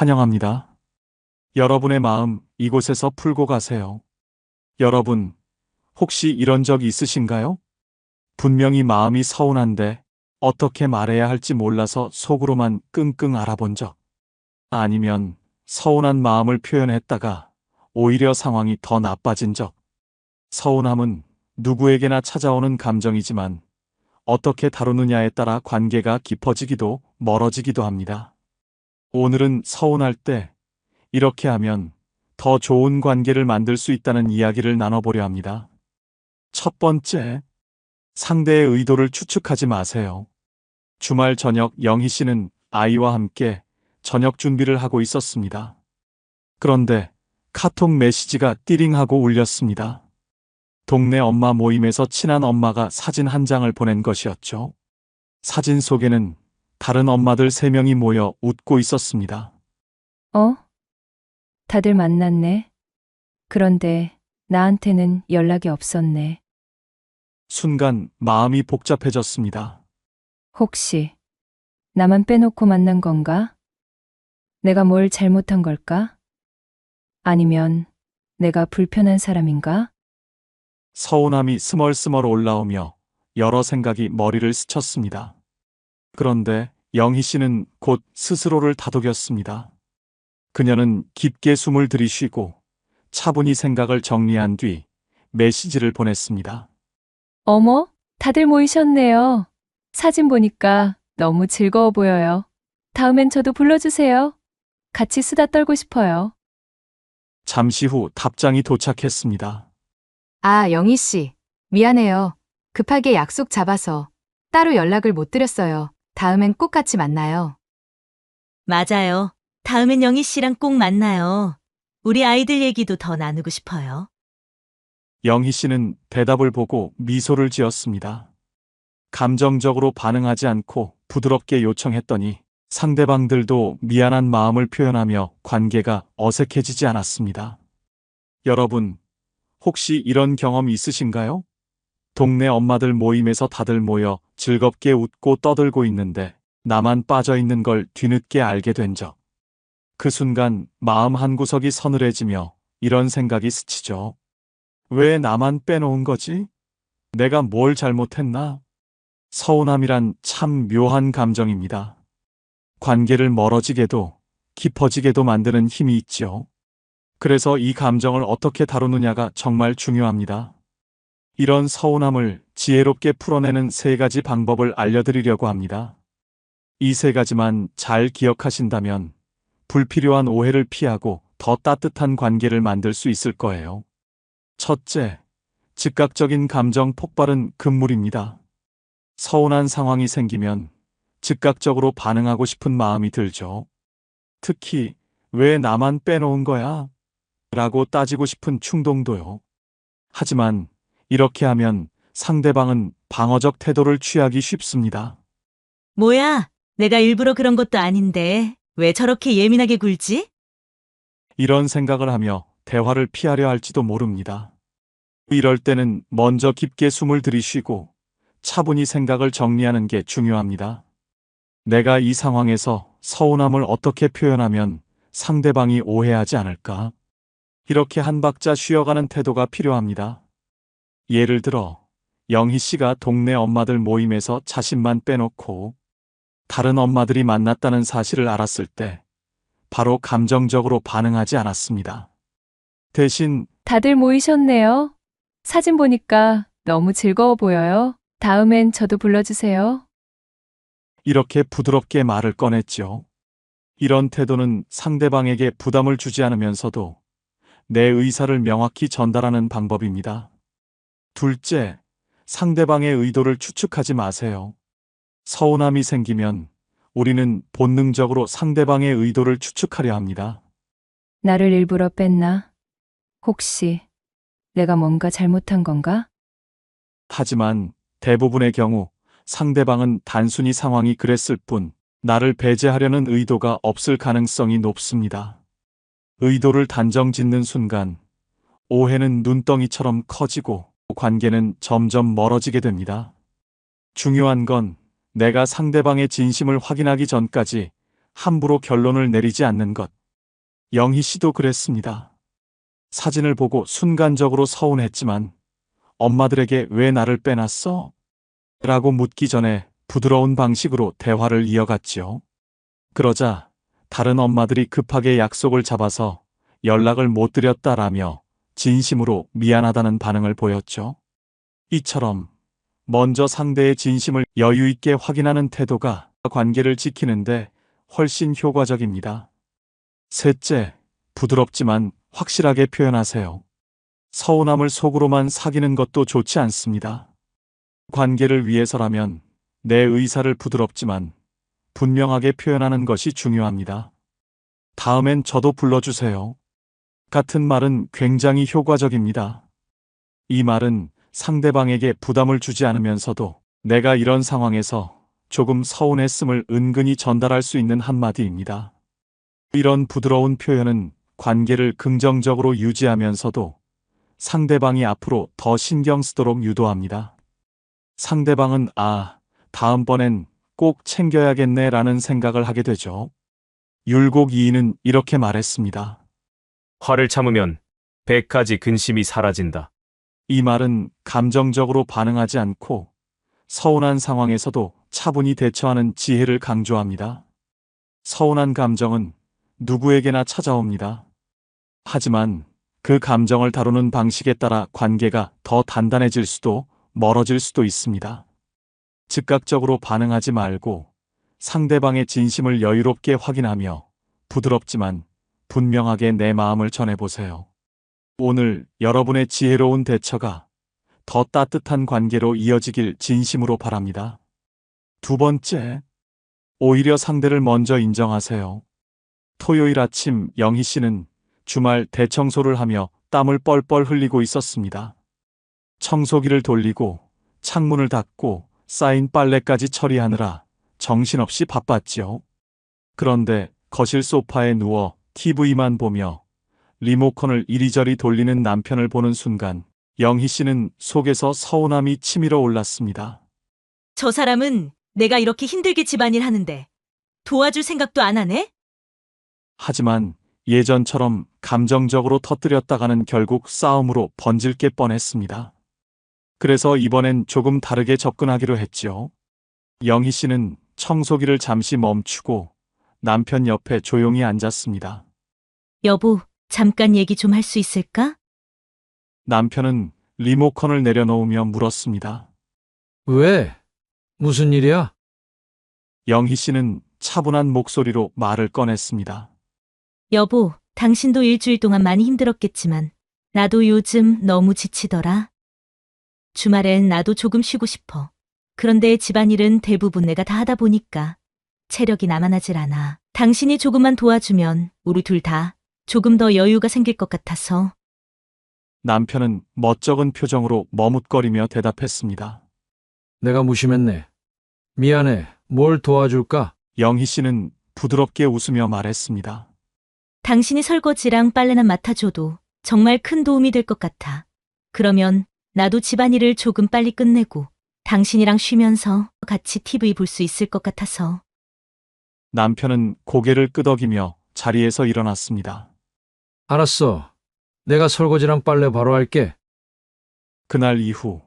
환영합니다. 여러분의 마음 이곳에서 풀고 가세요. 여러분, 혹시 이런 적 있으신가요? 분명히 마음이 서운한데 어떻게 말해야 할지 몰라서 속으로만 끙끙 앓아본 적. 아니면 서운한 마음을 표현했다가 오히려 상황이 더 나빠진 적. 서운함은 누구에게나 찾아오는 감정이지만 어떻게 다루느냐에 따라 관계가 깊어지기도 멀어지기도 합니다. 오늘은 서운할 때 이렇게 하면 더 좋은 관계를 만들 수 있다는 이야기를 나눠보려 합니다. 첫 번째, 상대의 의도를 추측하지 마세요. 주말 저녁 영희 씨는 아이와 함께 저녁 준비를 하고 있었습니다. 그런데 카톡 메시지가 띠링하고 울렸습니다. 동네 엄마 모임에서 친한 엄마가 사진 한 장을 보낸 것이었죠. 사진 속에는 다른 엄마들 3명이 모여 웃고 있었습니다. 어? 다들 만났네. 그런데 나한테는 연락이 없었네. 순간 마음이 복잡해졌습니다. 혹시 나만 빼놓고 만난 건가? 내가 뭘 잘못한 걸까? 아니면 내가 불편한 사람인가? 서운함이 스멀스멀 올라오며 여러 생각이 머리를 스쳤습니다. 그런데 영희 씨는 곧 스스로를 다독였습니다. 그녀는 깊게 숨을 들이쉬고 차분히 생각을 정리한 뒤 메시지를 보냈습니다. 어머, 다들 모이셨네요. 사진 보니까 너무 즐거워 보여요. 다음엔 저도 불러주세요. 같이 수다 떨고 싶어요. 잠시 후 답장이 도착했습니다. 아, 영희 씨. 미안해요. 급하게 약속 잡아서 따로 연락을 못 드렸어요. 다음엔 꼭 같이 만나요. 맞아요. 다음엔 영희 씨랑 꼭 만나요. 우리 아이들 얘기도 더 나누고 싶어요. 영희 씨는 대답을 보고 미소를 지었습니다. 감정적으로 반응하지 않고 부드럽게 요청했더니 상대방들도 미안한 마음을 표현하며 관계가 어색해지지 않았습니다. 여러분, 혹시 이런 경험 있으신가요? 동네 엄마들 모임에서 다들 모여 즐겁게 웃고 떠들고 있는데 나만 빠져 있는 걸 뒤늦게 알게 된 적. 그 순간 마음 한구석이 서늘해지며 이런 생각이 스치죠. 왜 나만 빼놓은 거지? 내가 뭘 잘못했나? 서운함이란 참 묘한 감정입니다. 관계를 멀어지게도 깊어지게도 만드는 힘이 있지요. 그래서 이 감정을 어떻게 다루느냐가 정말 중요합니다. 이런 서운함을 지혜롭게 풀어내는 3가지 방법을 알려드리려고 합니다. 이 3가지만 잘 기억하신다면 불필요한 오해를 피하고 더 따뜻한 관계를 만들 수 있을 거예요. 첫째, 즉각적인 감정 폭발은 금물입니다. 서운한 상황이 생기면 즉각적으로 반응하고 싶은 마음이 들죠. 특히 왜 나만 빼놓은 거야? 라고 따지고 싶은 충동도요. 하지만 이렇게 하면 상대방은 방어적 태도를 취하기 쉽습니다. 뭐야? 내가 일부러 그런 것도 아닌데 왜 저렇게 예민하게 굴지? 이런 생각을 하며 대화를 피하려 할지도 모릅니다. 이럴 때는 먼저 깊게 숨을 들이쉬고 차분히 생각을 정리하는 게 중요합니다. 내가 이 상황에서 서운함을 어떻게 표현하면 상대방이 오해하지 않을까? 이렇게 한 박자 쉬어가는 태도가 필요합니다. 예를 들어, 영희 씨가 동네 엄마들 모임에서 자신만 빼놓고 다른 엄마들이 만났다는 사실을 알았을 때 바로 감정적으로 반응하지 않았습니다. 대신 다들 모이셨네요. 사진 보니까 너무 즐거워 보여요. 다음엔 저도 불러주세요. 이렇게 부드럽게 말을 꺼냈죠. 이런 태도는 상대방에게 부담을 주지 않으면서도 내 의사를 명확히 전달하는 방법입니다. 둘째, 상대방의 의도를 추측하지 마세요. 서운함이 생기면 우리는 본능적으로 상대방의 의도를 추측하려 합니다. 나를 일부러 뺐나? 혹시 내가 뭔가 잘못한 건가? 하지만 대부분의 경우 상대방은 단순히 상황이 그랬을 뿐 나를 배제하려는 의도가 없을 가능성이 높습니다. 의도를 단정 짓는 순간 오해는 눈덩이처럼 커지고 관계는 점점 멀어지게 됩니다. 중요한 건 내가 상대방의 진심을 확인하기 전까지 함부로 결론을 내리지 않는 것. 영희 씨도 그랬습니다. 사진을 보고 순간적으로 서운했지만 엄마들에게 왜 나를 빼놨어? 라고 묻기 전에 부드러운 방식으로 대화를 이어갔지요. 그러자 다른 엄마들이 급하게 약속을 잡아서 연락을 못 드렸다라며 진심으로 미안하다는 반응을 보였죠. 이처럼 먼저 상대의 진심을 여유 있게 확인하는 태도가 관계를 지키는데 훨씬 효과적입니다. 셋째, 부드럽지만 확실하게 표현하세요. 서운함을 속으로만 사귀는 것도 좋지 않습니다. 관계를 위해서라면 내 의사를 부드럽지만 분명하게 표현하는 것이 중요합니다. 다음엔 저도 불러주세요. 같은 말은 굉장히 효과적입니다. 이 말은 상대방에게 부담을 주지 않으면서도 내가 이런 상황에서 조금 서운했음을 은근히 전달할 수 있는 한마디입니다. 이런 부드러운 표현은 관계를 긍정적으로 유지하면서도 상대방이 앞으로 더 신경 쓰도록 유도합니다. 상대방은 다음번엔 꼭 챙겨야겠네 라는 생각을 하게 되죠. 율곡 2인은 이렇게 말했습니다. 화를 참으면 100가지 근심이 사라진다. 이 말은 감정적으로 반응하지 않고 서운한 상황에서도 차분히 대처하는 지혜를 강조합니다. 서운한 감정은 누구에게나 찾아옵니다. 하지만 그 감정을 다루는 방식에 따라 관계가 더 단단해질 수도 멀어질 수도 있습니다. 즉각적으로 반응하지 말고 상대방의 진심을 여유롭게 확인하며 부드럽지만 분명하게 내 마음을 전해보세요. 오늘 여러분의 지혜로운 대처가 더 따뜻한 관계로 이어지길 진심으로 바랍니다. 두 번째, 오히려 상대를 먼저 인정하세요. 토요일 아침 영희 씨는 주말 대청소를 하며 땀을 뻘뻘 흘리고 있었습니다. 청소기를 돌리고 창문을 닫고 쌓인 빨래까지 처리하느라 정신없이 바빴지요. 그런데 거실 소파에 누워 TV만 보며 리모컨을 이리저리 돌리는 남편을 보는 순간 영희 씨는 속에서 서운함이 치밀어 올랐습니다. 저 사람은 내가 이렇게 힘들게 집안일 하는데 도와줄 생각도 안 하네? 하지만 예전처럼 감정적으로 터뜨렸다가는 결국 싸움으로 번질 게 뻔했습니다. 그래서 이번엔 조금 다르게 접근하기로 했죠. 영희 씨는 청소기를 잠시 멈추고 남편 옆에 조용히 앉았습니다. 여보, 잠깐 얘기 좀 할 수 있을까? 남편은 리모컨을 내려놓으며 물었습니다. 왜? 무슨 일이야? 영희 씨는 차분한 목소리로 말을 꺼냈습니다. 여보, 당신도 일주일 동안 많이 힘들었겠지만 나도 요즘 너무 지치더라. 주말엔 나도 조금 쉬고 싶어. 그런데 집안일은 대부분 내가 다 하다 보니까 체력이 남아나질 않아. 당신이 조금만 도와주면 우리 둘 다 조금 더 여유가 생길 것 같아서. 남편은 멋쩍은 표정으로 머뭇거리며 대답했습니다. 내가 무심했네. 미안해. 뭘 도와줄까? 영희 씨는 부드럽게 웃으며 말했습니다. 당신이 설거지랑 빨래나 맡아줘도 정말 큰 도움이 될 것 같아. 그러면 나도 집안일을 조금 빨리 끝내고 당신이랑 쉬면서 같이 TV 볼 수 있을 것 같아서. 남편은 고개를 끄덕이며 자리에서 일어났습니다. 알았어. 내가 설거지랑 빨래 바로 할게. 그날 이후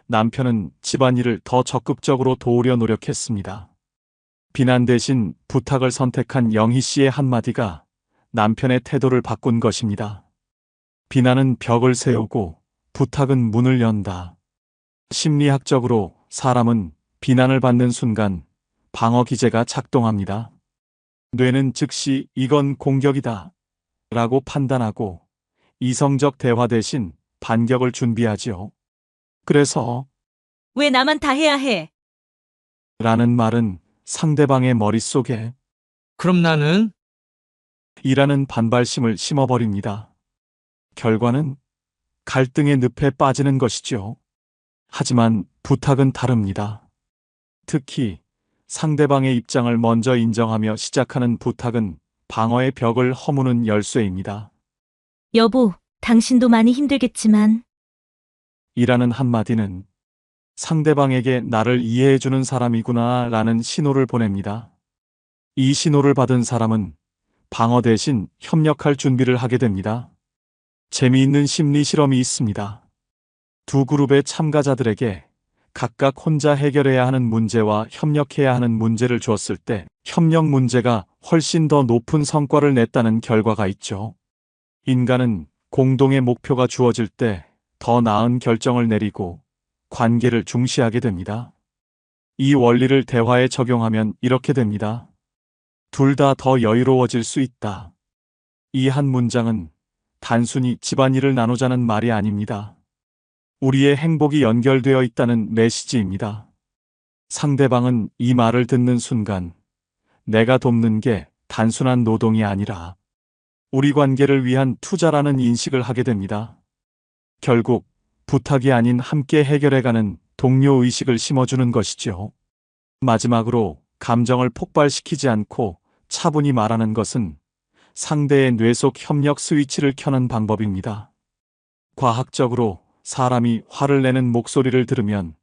남편은 집안일을 더 적극적으로 도우려 노력했습니다. 비난 대신 부탁을 선택한 영희 씨의 한마디가 남편의 태도를 바꾼 것입니다. 비난은 벽을 세우고 부탁은 문을 연다. 심리학적으로 사람은 비난을 받는 순간 방어 기제가 작동합니다. 뇌는 즉시 이건 공격이다 라고 판단하고 이성적 대화 대신 반격을 준비하지요. 그래서 왜 나만 다 해야 해? 라는 말은 상대방의 머릿속에 그럼 나는? 이라는 반발심을 심어버립니다. 결과는 갈등의 늪에 빠지는 것이죠. 하지만 부탁은 다릅니다. 특히 상대방의 입장을 먼저 인정하며 시작하는 부탁은 방어의 벽을 허무는 열쇠입니다. 여보, 당신도 많이 힘들겠지만 이라는 한마디는 상대방에게 나를 이해해주는 사람이구나 라는 신호를 보냅니다. 이 신호를 받은 사람은 방어 대신 협력할 준비를 하게 됩니다. 재미있는 심리 실험이 있습니다. 두 그룹의 참가자들에게 각각 혼자 해결해야 하는 문제와 협력해야 하는 문제를 주었을 때 협력 문제가 훨씬 더 높은 성과를 냈다는 결과가 있죠. 인간은 공동의 목표가 주어질 때 더 나은 결정을 내리고 관계를 중시하게 됩니다. 이 원리를 대화에 적용하면 이렇게 됩니다. 둘 다 더 여유로워질 수 있다. 이 한 문장은 단순히 집안일을 나누자는 말이 아닙니다. 우리의 행복이 연결되어 있다는 메시지입니다. 상대방은 이 말을 듣는 순간 내가 돕는 게 단순한 노동이 아니라 우리 관계를 위한 투자라는 인식을 하게 됩니다. 결국 부탁이 아닌 함께 해결해가는 동료 의식을 심어주는 것이죠. 마지막으로 감정을 폭발시키지 않고 차분히 말하는 것은 상대의 뇌 속 협력 스위치를 켜는 방법입니다. 과학적으로 사람이 화를 내는 목소리를 들으면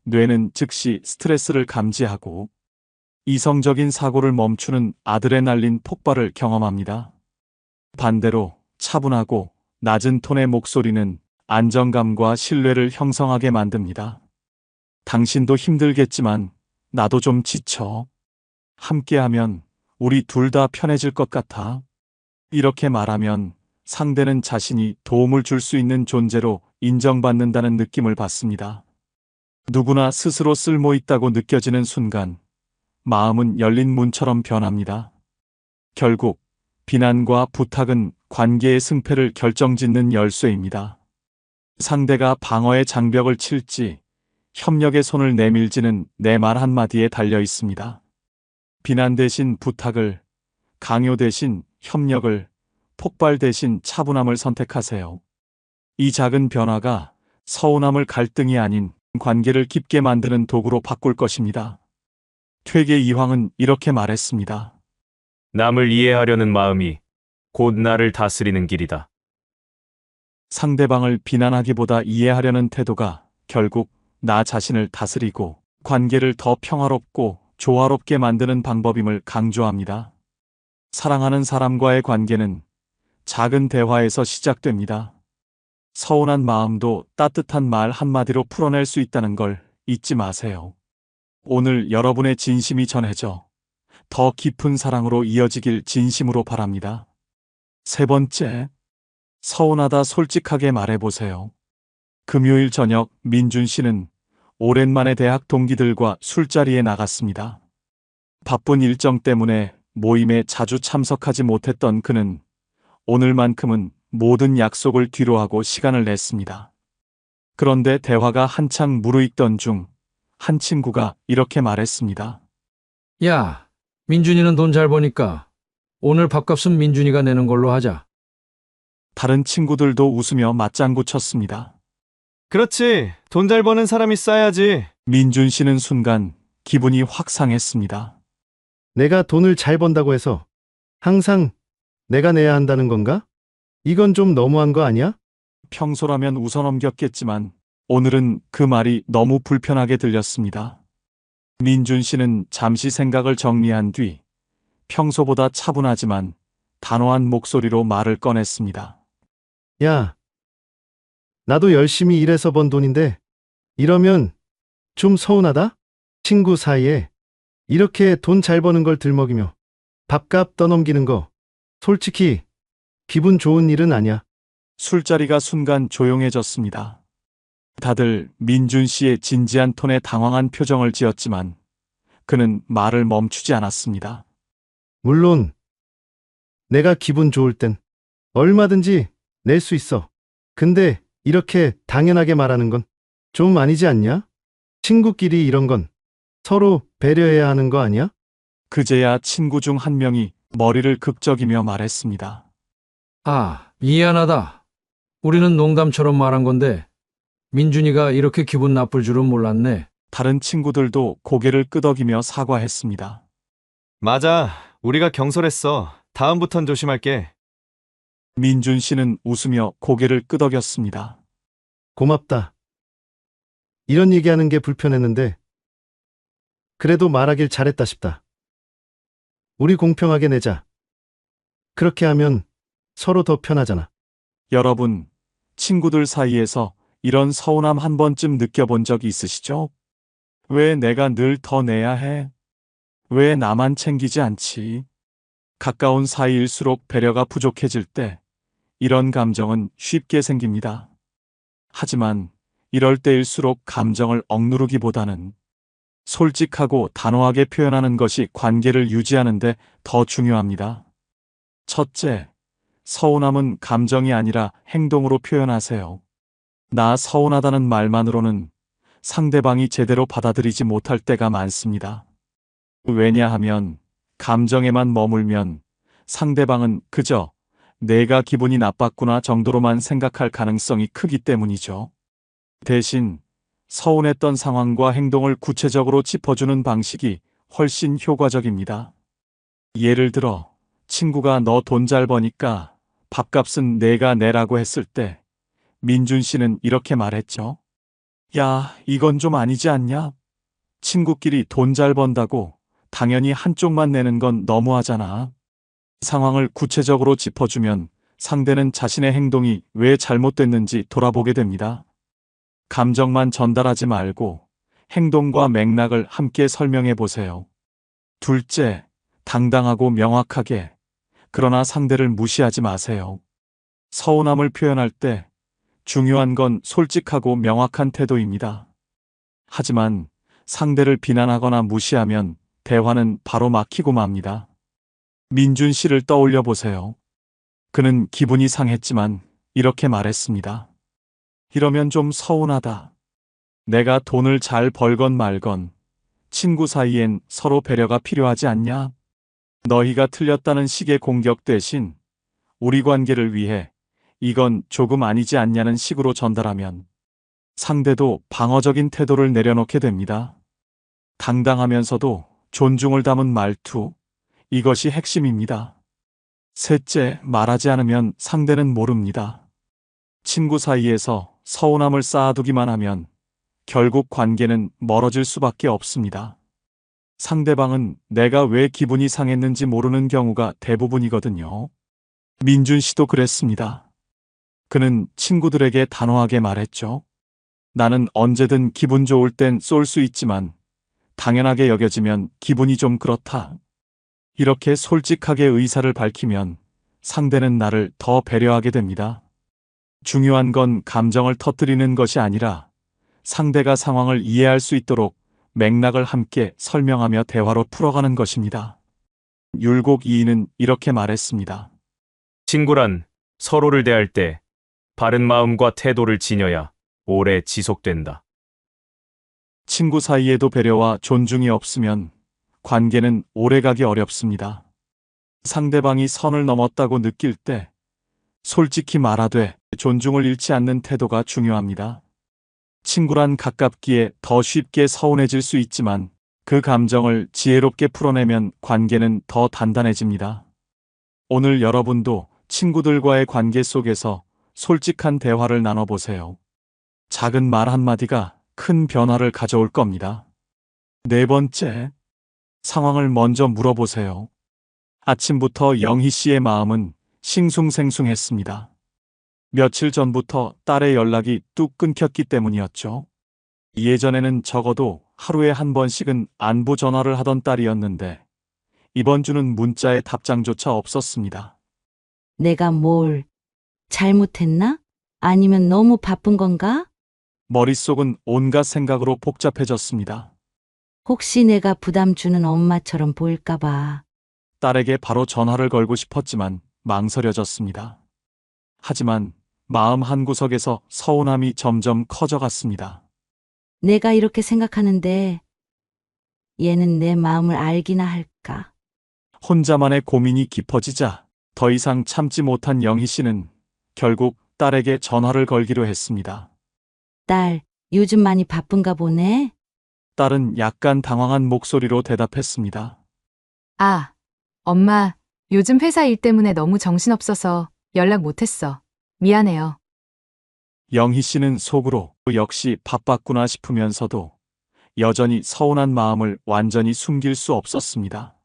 뇌는 즉시 스트레스를 감지하고 이성적인 사고를 멈추는 아드레날린 폭발을 경험합니다. 반대로 차분하고 낮은 톤의 목소리는 안정감과 신뢰를 형성하게 만듭니다. 당신도 힘들겠지만 나도 좀 지쳐. 함께하면 우리 둘 다 편해질 것 같아. 이렇게 말하면 상대는 자신이 도움을 줄 수 있는 존재로 인정받는다는 느낌을 받습니다. 누구나 스스로 쓸모 있다고 느껴지는 순간 마음은 열린 문처럼 변합니다. 결국 비난과 부탁은 관계의 승패를 결정짓는 열쇠입니다. 상대가 방어의 장벽을 칠지 협력의 손을 내밀지는 내 말 한마디에 달려 있습니다. 비난 대신 부탁을, 강요 대신 협력을, 폭발 대신 차분함을 선택하세요. 이 작은 변화가 서운함을 갈등이 아닌 관계를 깊게 만드는 도구로 바꿀 것입니다. 퇴계 이황은 이렇게 말했습니다. 남을 이해하려는 마음이 곧 나를 다스리는 길이다. 상대방을 비난하기보다 이해하려는 태도가 결국 나 자신을 다스리고 관계를 더 평화롭고 조화롭게 만드는 방법임을 강조합니다. 사랑하는 사람과의 관계는 작은 대화에서 시작됩니다. 서운한 마음도 따뜻한 말 한마디로 풀어낼 수 있다는 걸 잊지 마세요. 오늘 여러분의 진심이 전해져 더 깊은 사랑으로 이어지길 진심으로 바랍니다. 세 번째, 서운하다 솔직하게 말해보세요. 금요일 저녁 민준 씨는 오랜만에 대학 동기들과 술자리에 나갔습니다. 바쁜 일정 때문에 모임에 자주 참석하지 못했던 그는 오늘만큼은 모든 약속을 뒤로하고 시간을 냈습니다. 그런데 대화가 한창 무르익던 중 한 친구가 이렇게 말했습니다. 야, 민준이는 돈 잘 버니까 오늘 밥값은 민준이가 내는 걸로 하자. 다른 친구들도 웃으며 맞장구 쳤습니다. 그렇지. 돈 잘 버는 사람이 싸야지. 민준 씨는 순간 기분이 확 상했습니다. 내가 돈을 잘 번다고 해서 항상 내가 내야 한다는 건가? 이건 좀 너무한 거 아니야? 평소라면 웃어넘겼겠지만 오늘은 그 말이 너무 불편하게 들렸습니다. 민준 씨는 잠시 생각을 정리한 뒤 평소보다 차분하지만 단호한 목소리로 말을 꺼냈습니다. 야, 나도 열심히 일해서 번 돈인데 이러면 좀 서운하다? 친구 사이에 이렇게 돈 잘 버는 걸 들먹이며 밥값 떠넘기는 거 솔직히 기분 좋은 일은 아니야. 술자리가 순간 조용해졌습니다. 다들 민준 씨의 진지한 톤에 당황한 표정을 지었지만 그는 말을 멈추지 않았습니다. 물론 내가 기분 좋을 땐 얼마든지 낼 수 있어. 근데 이렇게 당연하게 말하는 건 좀 아니지 않냐? 친구끼리 이런 건 서로 배려해야 하는 거 아니야? 그제야 친구 중 한 명이 머리를 극적이며 말했습니다. 아, 미안하다. 우리는 농담처럼 말한 건데 민준이가 이렇게 기분 나쁠 줄은 몰랐네. 다른 친구들도 고개를 끄덕이며 사과했습니다. 맞아. 우리가 경솔했어. 다음부턴 조심할게. 민준 씨는 웃으며 고개를 끄덕였습니다. 고맙다. 이런 얘기하는 게 불편했는데 그래도 말하길 잘했다 싶다. 우리 공평하게 내자. 그렇게 하면 서로 더 편하잖아. 여러분, 친구들 사이에서 이런 서운함 한 번쯤 느껴본 적 있으시죠? 왜 내가 늘 더 내야 해? 왜 나만 챙기지 않지? 가까운 사이일수록 배려가 부족해질 때 이런 감정은 쉽게 생깁니다. 하지만 이럴 때일수록 감정을 억누르기보다는 솔직하고 단호하게 표현하는 것이 관계를 유지하는데 더 중요합니다. 첫째, 서운함은 감정이 아니라 행동으로 표현하세요. 나 서운하다는 말만으로는 상대방이 제대로 받아들이지 못할 때가 많습니다. 왜냐하면 감정에만 머물면 상대방은 그저 내가 기분이 나빴구나 정도로만 생각할 가능성이 크기 때문이죠. 대신 서운했던 상황과 행동을 구체적으로 짚어주는 방식이 훨씬 효과적입니다. 예를 들어, 친구가 너 돈 잘 버니까 밥값은 내가 내라고 했을 때 민준 씨는 이렇게 말했죠. 야, 이건 좀 아니지 않냐? 친구끼리 돈 잘 번다고 당연히 한쪽만 내는 건 너무하잖아. 상황을 구체적으로 짚어주면 상대는 자신의 행동이 왜 잘못됐는지 돌아보게 됩니다. 감정만 전달하지 말고 행동과 맥락을 함께 설명해 보세요. 둘째, 당당하고 명확하게, 그러나 상대를 무시하지 마세요. 서운함을 표현할 때 중요한 건 솔직하고 명확한 태도입니다. 하지만 상대를 비난하거나 무시하면 대화는 바로 막히고 맙니다. 민준 씨를 떠올려 보세요. 그는 기분이 상했지만 이렇게 말했습니다. 이러면 좀 서운하다. 내가 돈을 잘 벌건 말건 친구 사이엔 서로 배려가 필요하지 않냐? 너희가 틀렸다는 식의 공격 대신 우리 관계를 위해 이건 조금 아니지 않냐는 식으로 전달하면 상대도 방어적인 태도를 내려놓게 됩니다. 당당하면서도 존중을 담은 말투, 이것이 핵심입니다. 셋째, 말하지 않으면 상대는 모릅니다. 친구 사이에서 서운함을 쌓아두기만 하면 결국 관계는 멀어질 수밖에 없습니다. 상대방은 내가 왜 기분이 상했는지 모르는 경우가 대부분이거든요. 민준 씨도 그랬습니다. 그는 친구들에게 단호하게 말했죠. 나는 언제든 기분 좋을 땐 쏠 수 있지만 당연하게 여겨지면 기분이 좀 그렇다. 이렇게 솔직하게 의사를 밝히면 상대는 나를 더 배려하게 됩니다. 중요한 건 감정을 터뜨리는 것이 아니라 상대가 상황을 이해할 수 있도록 맥락을 함께 설명하며 대화로 풀어가는 것입니다. 율곡 이인은 이렇게 말했습니다. 친구란 서로를 대할 때 바른 마음과 태도를 지녀야 오래 지속된다. 친구 사이에도 배려와 존중이 없으면 관계는 오래가기 어렵습니다. 상대방이 선을 넘었다고 느낄 때 솔직히 말하되 존중을 잃지 않는 태도가 중요합니다. 친구란 가깝기에 더 쉽게 서운해질 수 있지만 그 감정을 지혜롭게 풀어내면 관계는 더 단단해집니다. 오늘 여러분도 친구들과의 관계 속에서 솔직한 대화를 나눠보세요. 작은 말 한마디가 큰 변화를 가져올 겁니다. 네 번째, 상황을 먼저 물어보세요. 아침부터 영희 씨의 마음은 싱숭생숭했습니다. 며칠 전부터 딸의 연락이 뚝 끊겼기 때문이었죠. 예전에는 적어도 하루에 한 번씩은 안부 전화를 하던 딸이었는데 이번 주는 문자에 답장조차 없었습니다. 내가 뭘 잘못했나? 아니면 너무 바쁜 건가? 머릿속은 온갖 생각으로 복잡해졌습니다. 혹시 내가 부담 주는 엄마처럼 보일까봐. 딸에게 바로 전화를 걸고 싶었지만 망설여졌습니다. 하지만 마음 한구석에서 서운함이 점점 커져갔습니다. 내가 이렇게 생각하는데 얘는 내 마음을 알기나 할까? 혼자만의 고민이 깊어지자 더 이상 참지 못한 영희 씨는 결국 딸에게 전화를 걸기로 했습니다. 딸, 요즘 많이 바쁜가 보네? 딸은 약간 당황한 목소리로 대답했습니다. 아, 엄마, 요즘 회사 일 때문에 너무 정신없어서 연락 못했어. 미안해요. 영희 씨는 속으로 역시 바빴구나 싶으면서도 여전히 서운한 마음을 완전히 숨길 수 없었습니다.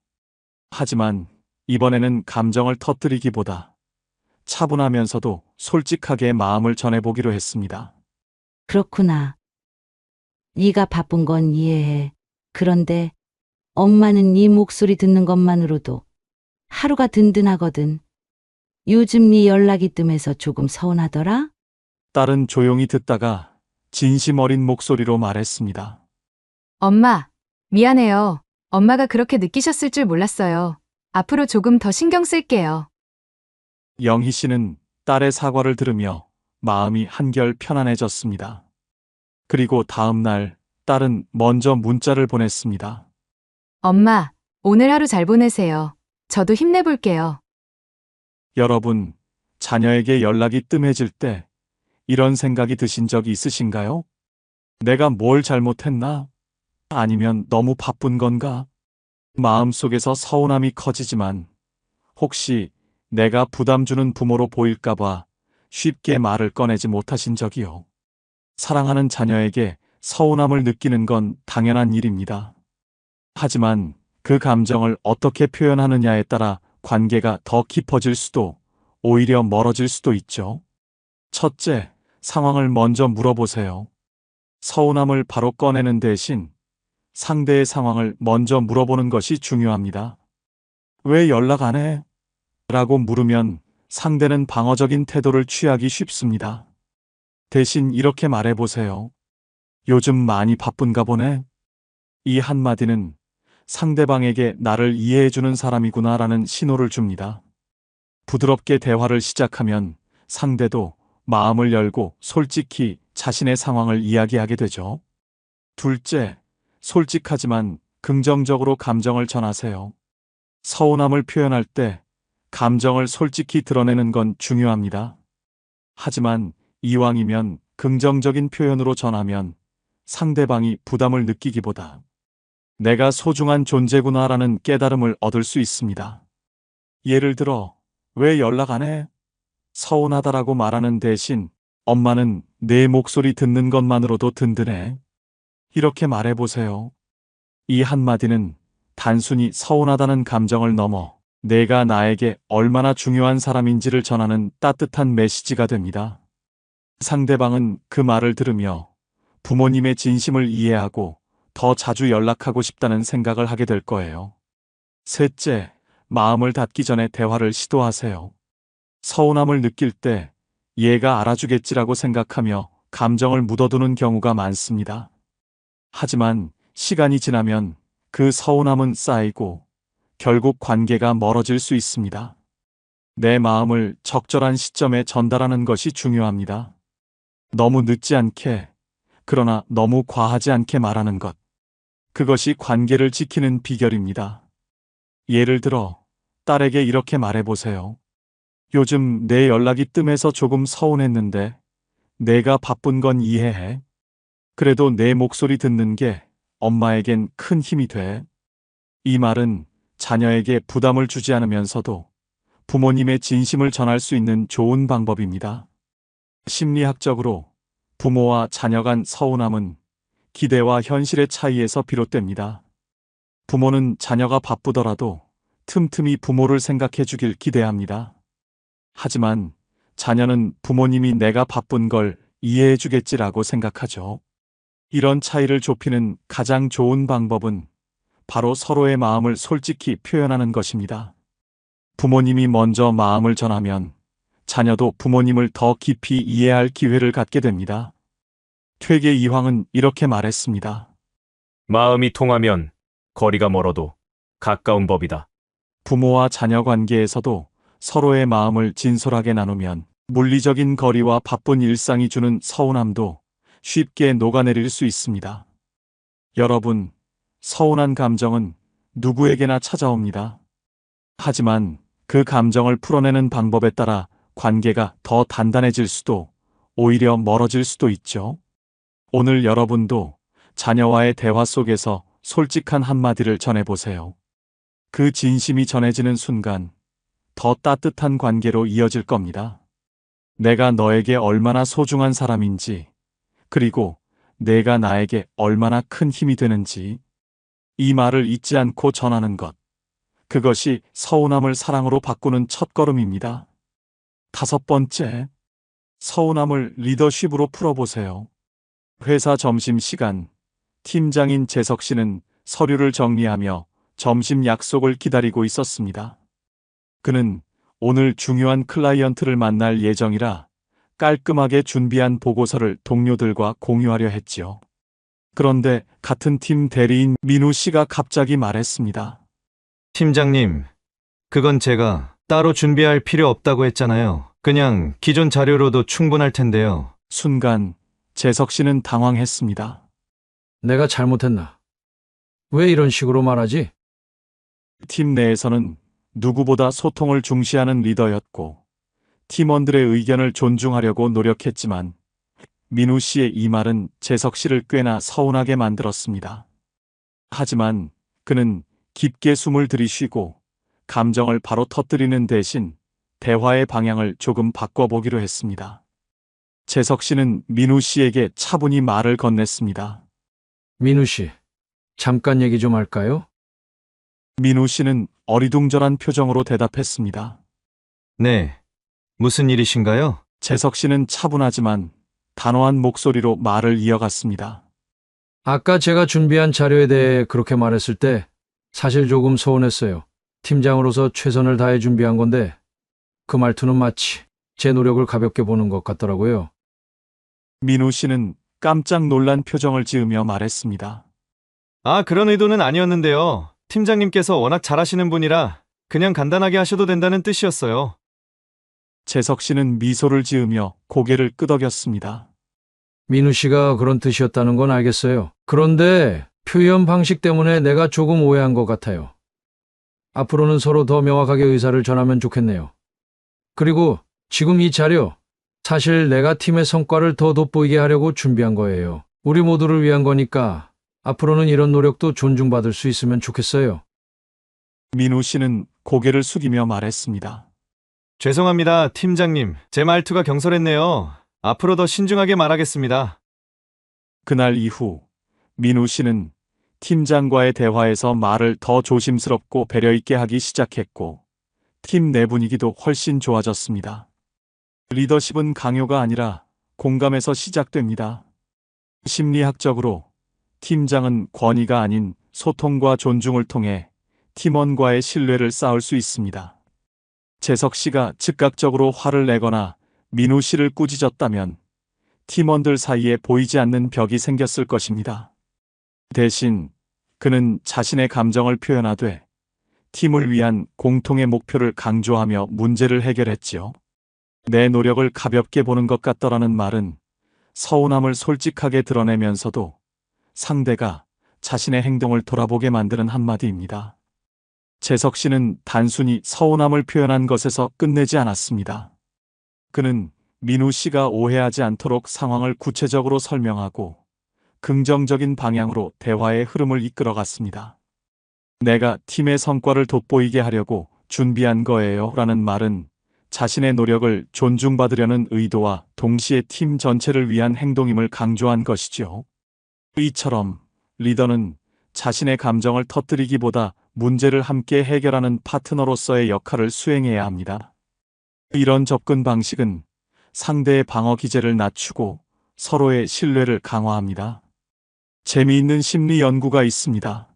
하지만 이번에는 감정을 터뜨리기보다 차분하면서도 솔직하게 마음을 전해보기로 했습니다. 그렇구나. 네가 바쁜 건 이해해. 그런데 엄마는 네 목소리 듣는 것만으로도 하루가 든든하거든. 요즘 네 연락이 뜸해서 조금 서운하더라? 딸은 조용히 듣다가 진심 어린 목소리로 말했습니다. 엄마, 미안해요. 엄마가 그렇게 느끼셨을 줄 몰랐어요. 앞으로 조금 더 신경 쓸게요. 영희 씨는 딸의 사과를 들으며 마음이 한결 편안해졌습니다. 그리고 다음 날 딸은 먼저 문자를 보냈습니다. 엄마, 오늘 하루 잘 보내세요. 저도 힘내볼게요. 여러분, 자녀에게 연락이 뜸해질 때 이런 생각이 드신 적이 있으신가요? 내가 뭘 잘못했나? 아니면 너무 바쁜 건가? 마음속에서 서운함이 커지지만 혹시 내가 부담 주는 부모로 보일까봐 쉽게 말을 꺼내지 못하신 적이요. 사랑하는 자녀에게 서운함을 느끼는 건 당연한 일입니다. 하지만 그 감정을 어떻게 표현하느냐에 따라 관계가 더 깊어질 수도 오히려 멀어질 수도 있죠. 첫째, 상황을 먼저 물어보세요. 서운함을 바로 꺼내는 대신 상대의 상황을 먼저 물어보는 것이 중요합니다. 왜 연락 안 해? 라고 물으면 상대는 방어적인 태도를 취하기 쉽습니다. 대신 이렇게 말해보세요. 요즘 많이 바쁜가 보네? 이 한마디는 상대방에게 나를 이해해주는 사람이구나라는 신호를 줍니다. 부드럽게 대화를 시작하면 상대도 마음을 열고 솔직히 자신의 상황을 이야기하게 되죠. 둘째, 솔직하지만 긍정적으로 감정을 전하세요. 서운함을 표현할 때 감정을 솔직히 드러내는 건 중요합니다. 하지만 이왕이면 긍정적인 표현으로 전하면 상대방이 부담을 느끼기보다 내가 소중한 존재구나라는 깨달음을 얻을 수 있습니다. 예를 들어, 왜 연락 안 해? 서운하다라고 말하는 대신 엄마는 내 목소리 듣는 것만으로도 든든해. 이렇게 말해보세요. 이 한마디는 단순히 서운하다는 감정을 넘어 내가 나에게 얼마나 중요한 사람인지를 전하는 따뜻한 메시지가 됩니다. 상대방은 그 말을 들으며 부모님의 진심을 이해하고 더 자주 연락하고 싶다는 생각을 하게 될 거예요. 셋째, 마음을 닫기 전에 대화를 시도하세요. 서운함을 느낄 때 얘가 알아주겠지라고 생각하며 감정을 묻어두는 경우가 많습니다. 하지만 시간이 지나면 그 서운함은 쌓이고 결국 관계가 멀어질 수 있습니다. 내 마음을 적절한 시점에 전달하는 것이 중요합니다. 너무 늦지 않게, 그러나 너무 과하지 않게 말하는 것. 그것이 관계를 지키는 비결입니다. 예를 들어, 딸에게 이렇게 말해보세요. 요즘 내 연락이 뜸해서 조금 서운했는데 내가 바쁜 건 이해해. 그래도 내 목소리 듣는 게 엄마에겐 큰 힘이 돼. 이 말은 자녀에게 부담을 주지 않으면서도 부모님의 진심을 전할 수 있는 좋은 방법입니다. 심리학적으로 부모와 자녀 간 서운함은 기대와 현실의 차이에서 비롯됩니다. 부모는 자녀가 바쁘더라도 틈틈이 부모를 생각해 주길 기대합니다. 하지만 자녀는 부모님이 내가 바쁜 걸 이해해 주겠지라고 생각하죠. 이런 차이를 좁히는 가장 좋은 방법은 바로 서로의 마음을 솔직히 표현하는 것입니다. 부모님이 먼저 마음을 전하면 자녀도 부모님을 더 깊이 이해할 기회를 갖게 됩니다. 퇴계 이황은 이렇게 말했습니다. 마음이 통하면 거리가 멀어도 가까운 법이다. 부모와 자녀 관계에서도 서로의 마음을 진솔하게 나누면 물리적인 거리와 바쁜 일상이 주는 서운함도 쉽게 녹아내릴 수 있습니다. 여러분, 서운한 감정은 누구에게나 찾아옵니다. 하지만 그 감정을 풀어내는 방법에 따라 관계가 더 단단해질 수도 오히려 멀어질 수도 있죠. 오늘 여러분도 자녀와의 대화 속에서 솔직한 한마디를 전해보세요. 그 진심이 전해지는 순간 더 따뜻한 관계로 이어질 겁니다. 내가 너에게 얼마나 소중한 사람인지, 그리고 내가 나에게 얼마나 큰 힘이 되는지, 이 말을 잊지 않고 전하는 것. 그것이 서운함을 사랑으로 바꾸는 첫걸음입니다. 5번째, 서운함을 리더십으로 풀어보세요. 회사 점심시간, 팀장인 재석 씨는 서류를 정리하며 점심 약속을 기다리고 있었습니다. 그는 오늘 중요한 클라이언트를 만날 예정이라 깔끔하게 준비한 보고서를 동료들과 공유하려 했지요. 그런데 같은 팀 대리인 민우 씨가 갑자기 말했습니다. 팀장님, 그건 제가 따로 준비할 필요 없다고 했잖아요. 그냥 기존 자료로도 충분할 텐데요. 순간 재석 씨는 당황했습니다. 내가 잘못했나? 왜 이런 식으로 말하지? 팀 내에서는 누구보다 소통을 중시하는 리더였고 팀원들의 의견을 존중하려고 노력했지만 민우 씨의 이 말은 재석 씨를 꽤나 서운하게 만들었습니다. 하지만 그는 깊게 숨을 들이쉬고 감정을 바로 터뜨리는 대신 대화의 방향을 조금 바꿔보기로 했습니다. 재석 씨는 민우 씨에게 차분히 말을 건넸습니다. 민우 씨, 잠깐 얘기 좀 할까요? 민우 씨는 어리둥절한 표정으로 대답했습니다. 네, 무슨 일이신가요? 재석 씨는 차분하지만 단호한 목소리로 말을 이어갔습니다. 아까 제가 준비한 자료에 대해 그렇게 말했을 때 사실 조금 서운했어요. 팀장으로서 최선을 다해 준비한 건데 그 말투는 마치 제 노력을 가볍게 보는 것 같더라고요. 민우 씨는 깜짝 놀란 표정을 지으며 말했습니다. 아, 그런 의도는 아니었는데요. 팀장님께서 워낙 잘하시는 분이라 그냥 간단하게 하셔도 된다는 뜻이었어요. 재석 씨는 미소를 지으며 고개를 끄덕였습니다. 민우 씨가 그런 뜻이었다는 건 알겠어요. 그런데 표현 방식 때문에 내가 조금 오해한 것 같아요. 앞으로는 서로 더 명확하게 의사를 전하면 좋겠네요. 그리고 지금 이 자료, 사실 내가 팀의 성과를 더 돋보이게 하려고 준비한 거예요. 우리 모두를 위한 거니까 앞으로는 이런 노력도 존중받을 수 있으면 좋겠어요. 민우 씨는 고개를 숙이며 말했습니다. 죄송합니다, 팀장님. 제 말투가 경솔했네요. 앞으로 더 신중하게 말하겠습니다. 그날 이후 민우 씨는 팀장과의 대화에서 말을 더 조심스럽고 배려 있게 하기 시작했고 팀 내 분위기도 훨씬 좋아졌습니다. 리더십은 강요가 아니라 공감에서 시작됩니다. 심리학적으로 팀장은 권위가 아닌 소통과 존중을 통해 팀원과의 신뢰를 쌓을 수 있습니다. 재석 씨가 즉각적으로 화를 내거나 민우 씨를 꾸짖었다면 팀원들 사이에 보이지 않는 벽이 생겼을 것입니다. 대신 그는 자신의 감정을 표현하되 팀을 위한 공통의 목표를 강조하며 문제를 해결했지요. 내 노력을 가볍게 보는 것 같더라는 말은 서운함을 솔직하게 드러내면서도 상대가 자신의 행동을 돌아보게 만드는 한마디입니다. 재석 씨는 단순히 서운함을 표현한 것에서 끝내지 않았습니다. 그는 민우 씨가 오해하지 않도록 상황을 구체적으로 설명하고 긍정적인 방향으로 대화의 흐름을 이끌어갔습니다. 내가 팀의 성과를 돋보이게 하려고 준비한 거예요 라는 말은 자신의 노력을 존중받으려는 의도와 동시에 팀 전체를 위한 행동임을 강조한 것이죠. 이처럼 리더는 자신의 감정을 터뜨리기보다 문제를 함께 해결하는 파트너로서의 역할을 수행해야 합니다. 이런 접근 방식은 상대의 방어 기제를 낮추고 서로의 신뢰를 강화합니다. 재미있는 심리 연구가 있습니다.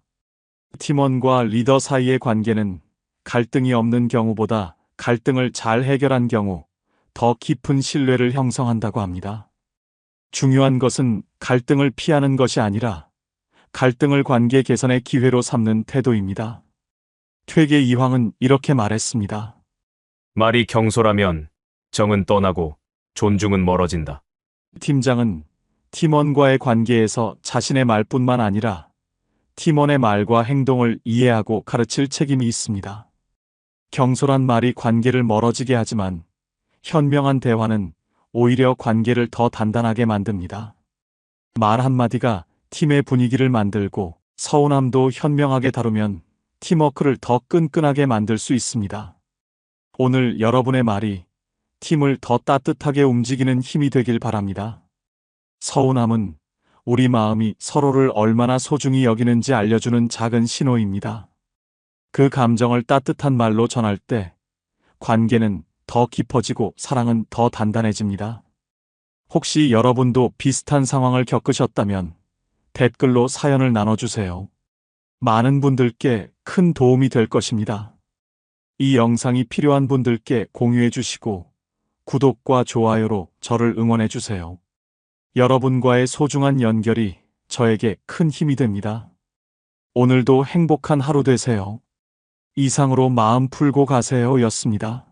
팀원과 리더 사이의 관계는 갈등이 없는 경우보다 갈등을 잘 해결한 경우 더 깊은 신뢰를 형성한다고 합니다. 중요한 것은 갈등을 피하는 것이 아니라 갈등을 관계 개선의 기회로 삼는 태도입니다. 퇴계 이황은 이렇게 말했습니다. 말이 경솔하면 정은 떠나고 존중은 멀어진다. 팀장은 팀원과의 관계에서 자신의 말뿐만 아니라 팀원의 말과 행동을 이해하고 가르칠 책임이 있습니다. 경솔한 말이 관계를 멀어지게 하지만 현명한 대화는 오히려 관계를 더 단단하게 만듭니다. 말 한마디가 팀의 분위기를 만들고 서운함도 현명하게 다루면 팀워크를 더 끈끈하게 만들 수 있습니다. 오늘 여러분의 말이 팀을 더 따뜻하게 움직이는 힘이 되길 바랍니다. 서운함은 우리 마음이 서로를 얼마나 소중히 여기는지 알려주는 작은 신호입니다. 그 감정을 따뜻한 말로 전할 때 관계는 더 깊어지고 사랑은 더 단단해집니다. 혹시 여러분도 비슷한 상황을 겪으셨다면 댓글로 사연을 나눠주세요. 많은 분들께 큰 도움이 될 것입니다. 이 영상이 필요한 분들께 공유해 주시고 구독과 좋아요로 저를 응원해 주세요. 여러분과의 소중한 연결이 저에게 큰 힘이 됩니다. 오늘도 행복한 하루 되세요. 이상으로 마음 풀고 가세요 였습니다.